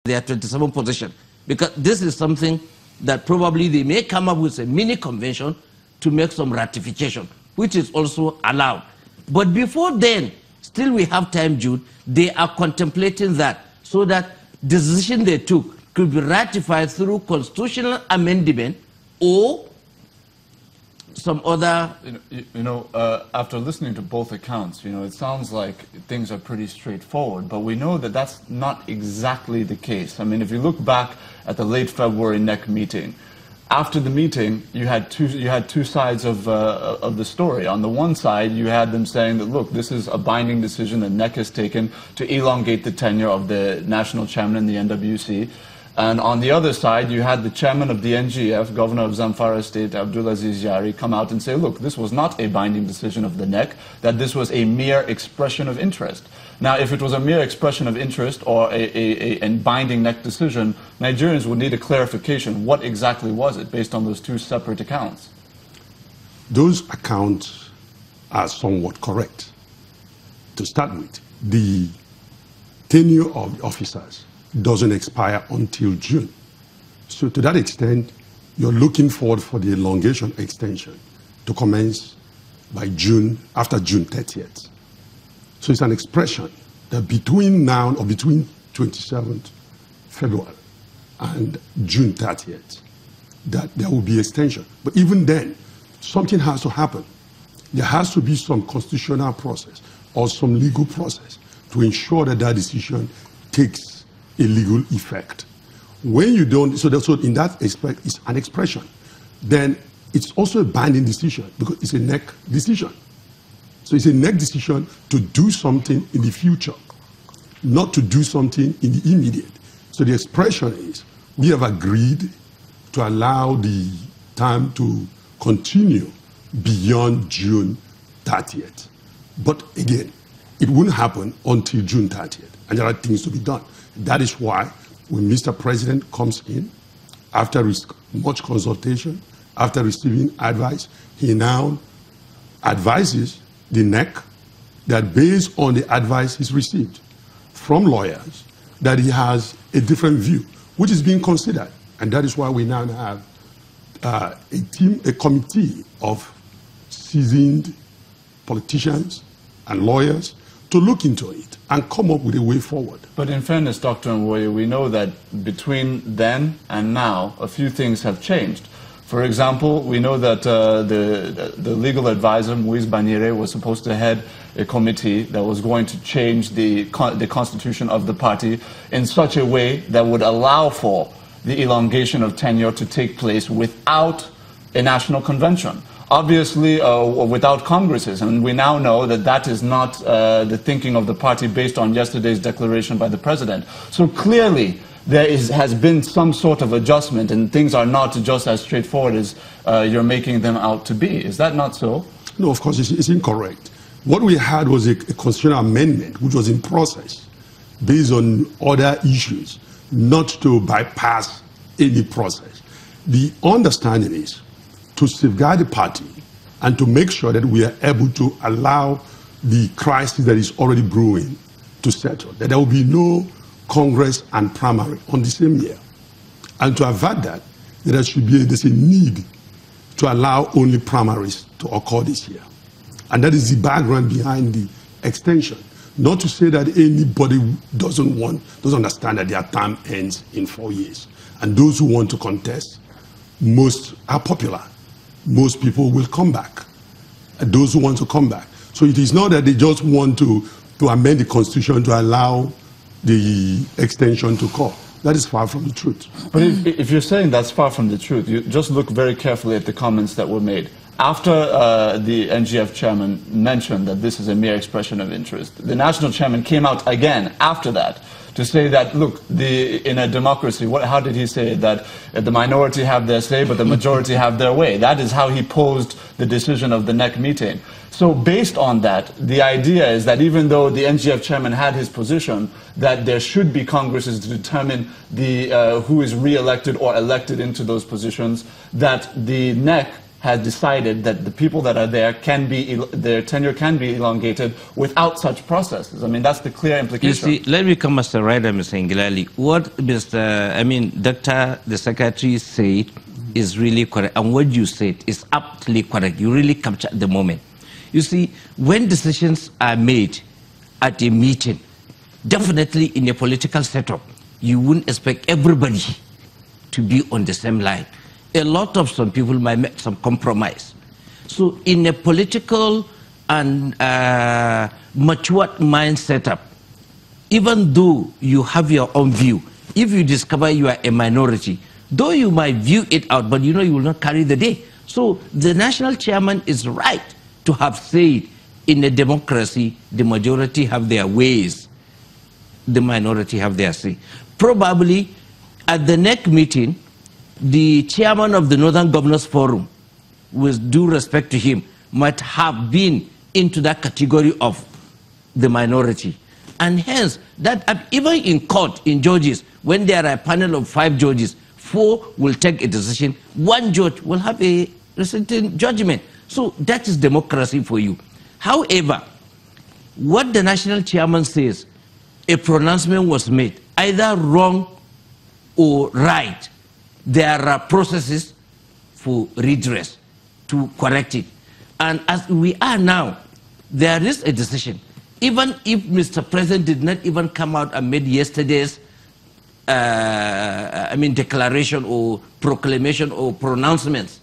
their 27 position, because this is something that probably they may come up with a mini convention to make some ratification, which is also allowed. But before then, still we have time, Jude, they are contemplating that, so that the decision they took could be ratified through constitutional amendment or some other... After listening to both accounts, it sounds like things are pretty straightforward, but we know that that's not exactly the case. I mean, if you look back at the late February NEC meeting, after the meeting, you had two sides of the story. On the one side, you had them saying that, look, this is a binding decision that NEC has taken to elongate the tenure of the national chairman in the NWC. And on the other side, you had the chairman of the NGF, Governor of Zamfara State, Abdulaziz Yari, come out and say, look, this was not a binding decision of the NEC, that this was a mere expression of interest. Now, if it was a mere expression of interest or a binding NEC decision, Nigerians would need a clarification. What exactly was it, based on those two separate accounts? Those accounts are somewhat correct. To start with, the tenure of the officers doesn't expire until June. So to that extent, you're looking forward for the elongation extension to commence by June, after June 30th. So it's an expression that between now or between 27th February and June 30th, that there will be extension. But even then, something has to happen. There has to be some constitutional process or some legal process to ensure that that decision takes a legal effect. When you don't, so in that aspect, it's an expression. Then it's also a binding decision because it's a NEC decision. So it's a NEC decision to do something in the future, not to do something in the immediate. So the expression is, we have agreed to allow the time to continue beyond June 30th. But again, it wouldn't happen until June 30th, and there are things to be done. That is why when Mr. President comes in, after much consultation, after receiving advice, he now advises the NEC that based on the advice he's received from lawyers, that he has a different view, which is being considered. And that is why we now have a committee of seasoned politicians and lawyers to look into it and come up with a way forward. But in fairness, Dr. Nwoye, we know that between then and now, a few things have changed. For example, we know that the legal advisor, Muiz Banire, was supposed to head a committee that was going to change the constitution of the party in such a way that would allow for the elongation of tenure to take place without a national convention. Obviously, without Congresses, and we now know that that is not the thinking of the party based on yesterday's declaration by the president. So clearly, there has been some sort of adjustment, and things are not just as straightforward as you're making them out to be. Is that not so? No, of course, it's incorrect. What we had was a constitutional amendment, which was in process, based on other issues, not to bypass any process. The understanding is to safeguard the party and to make sure that we are able to allow the crisis that is already brewing to settle, that there will be no Congress and primary on the same year. And to avert that, there's a need to allow only primaries to occur this year. And that is the background behind the extension. Not to say that anybody doesn't understand that their term ends in 4 years. And those who want to contest, most are popular. Most people will come back. And those who want to come back. So it is not that they just want to amend the constitution to allow the extension to come. That is far from the truth. But if you're saying that's far from the truth, you just look very carefully at the comments that were made. After the NGF chairman mentioned that this is a mere expression of interest, the national chairman came out again after that to say that, look, in a democracy, how did he say it? That the minority have their say, but the majority have their way. That is how he posed the decision of the NEC meeting. So based on that, the idea is that even though the NGF chairman had his position that there should be Congresses to determine who is re-elected or elected into those positions, that the NEC has decided that the people that are there their tenure can be elongated without such processes. I mean, that's the clear implication. You see, let me come as a writer, Mr. Ngilali. What Dr. the Secretary said is really correct, and what you said is aptly correct. You really captured the moment. You see, when decisions are made at a meeting, definitely in a political setup, you wouldn't expect everybody to be on the same line. A lot of some people might make some compromise. So in a political and matured mind setup, even though you have your own view, if you discover you are a minority, though you might view it out, but you know you will not carry the day. So the national chairman is right to have said, in a democracy, the majority have their ways, the minority have their say. Probably at the next meeting, the chairman of the Northern Governors Forum, with due respect to him, might have been into that category of the minority. And hence, that even in court, in judges, when there are a panel of 5 judges, 4 will take a decision, 1 judge will have a certain judgment. So that is democracy for you. However, what the national chairman says, a pronouncement was made, either wrong or right. There are processes for redress to correct it. And as we are now, there is a decision. Even if Mr. President did not even come out and made yesterday's declaration or proclamation or pronouncements,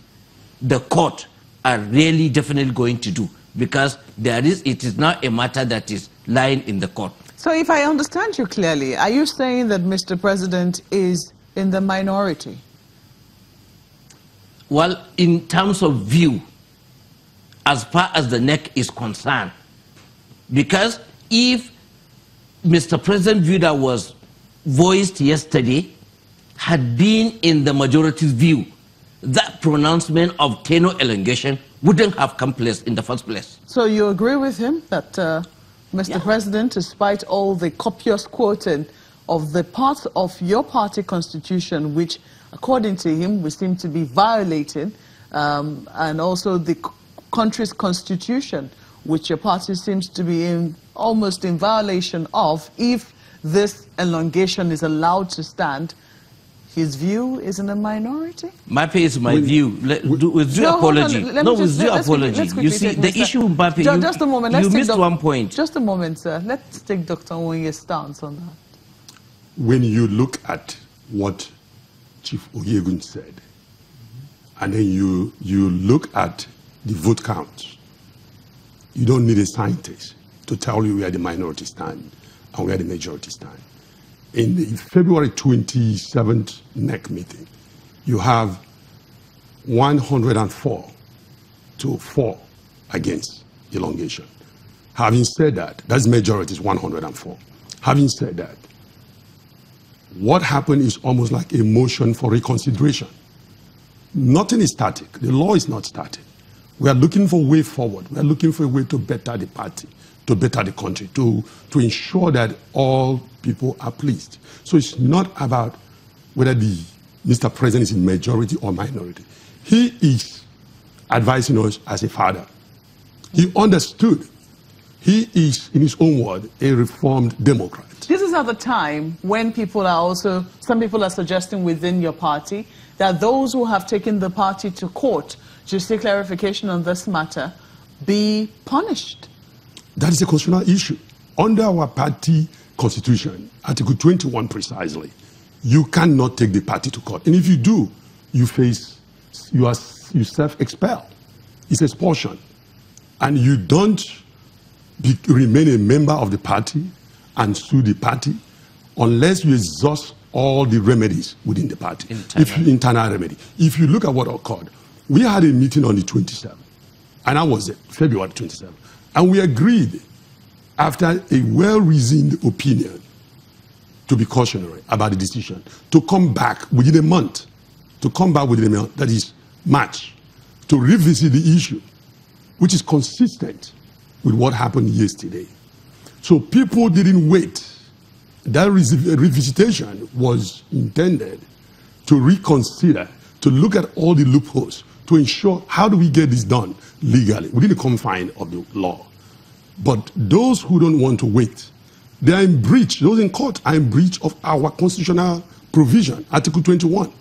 the court are really definitely going to do, because it is now a matter that is lying in the court. So if I understand you clearly, are you saying that Mr. President is in the minority? Well, in terms of view, as far as the NEC is concerned, because if Mr. President's view that was voiced yesterday had been in the majority's view, that pronouncement of tenure elongation wouldn't have come place in the first place. So you agree with him that Mr. President, despite all the copious quoting of the parts of your party constitution, which according to him we seem to be violating, and also the country's constitution, which your party seems to be almost in violation of, if this elongation is allowed to stand, his view is in a minority? Mape is my view. With due apology. With due apology. You see, the issue, Mape, just a moment. You missed one point. Just a moment, sir. Let's take Dr. Onye's stance on that. When you look at what Chief Oyegun said, and then you look at the vote counts, you don't need a scientist to tell you where the minority stand and where the majority stand. In the February 27th NEC meeting, you have 104 to 4 against elongation. Having said that, that's majority is 104. Having said that, what happened is almost like a motion for reconsideration. Nothing is static. The law is not static. We are looking for a way forward. We are looking for a way to better the party, to better the country, to ensure that all people are pleased. So it's not about whether Mr. President is in majority or minority. He is advising us as a father. He understood. He is, in his own word, a reformed Democrat. This is at the time when some people are suggesting within your party that those who have taken the party to court to seek clarification on this matter be punished. That is a constitutional issue. Under our party constitution, Article 21 precisely, you cannot take the party to court. And if you do, you self-expel. It's expulsion. And you don't remain a member of the party and sue the party unless you exhaust all the remedies within the party. Internal remedy. If you look at what occurred, we had a meeting on the 27th, and I was there, February 27th, and we agreed, after a well-reasoned opinion, to be cautionary about the decision, to come back within a month, that is March, to revisit the issue, which is consistent with what happened yesterday. So people didn't wait. That revisitation was intended to reconsider, to look at all the loopholes, to ensure how do we get this done legally within the confine of the law. But those who don't want to wait, they are in breach, those in court are in breach of our constitutional provision, Article 21.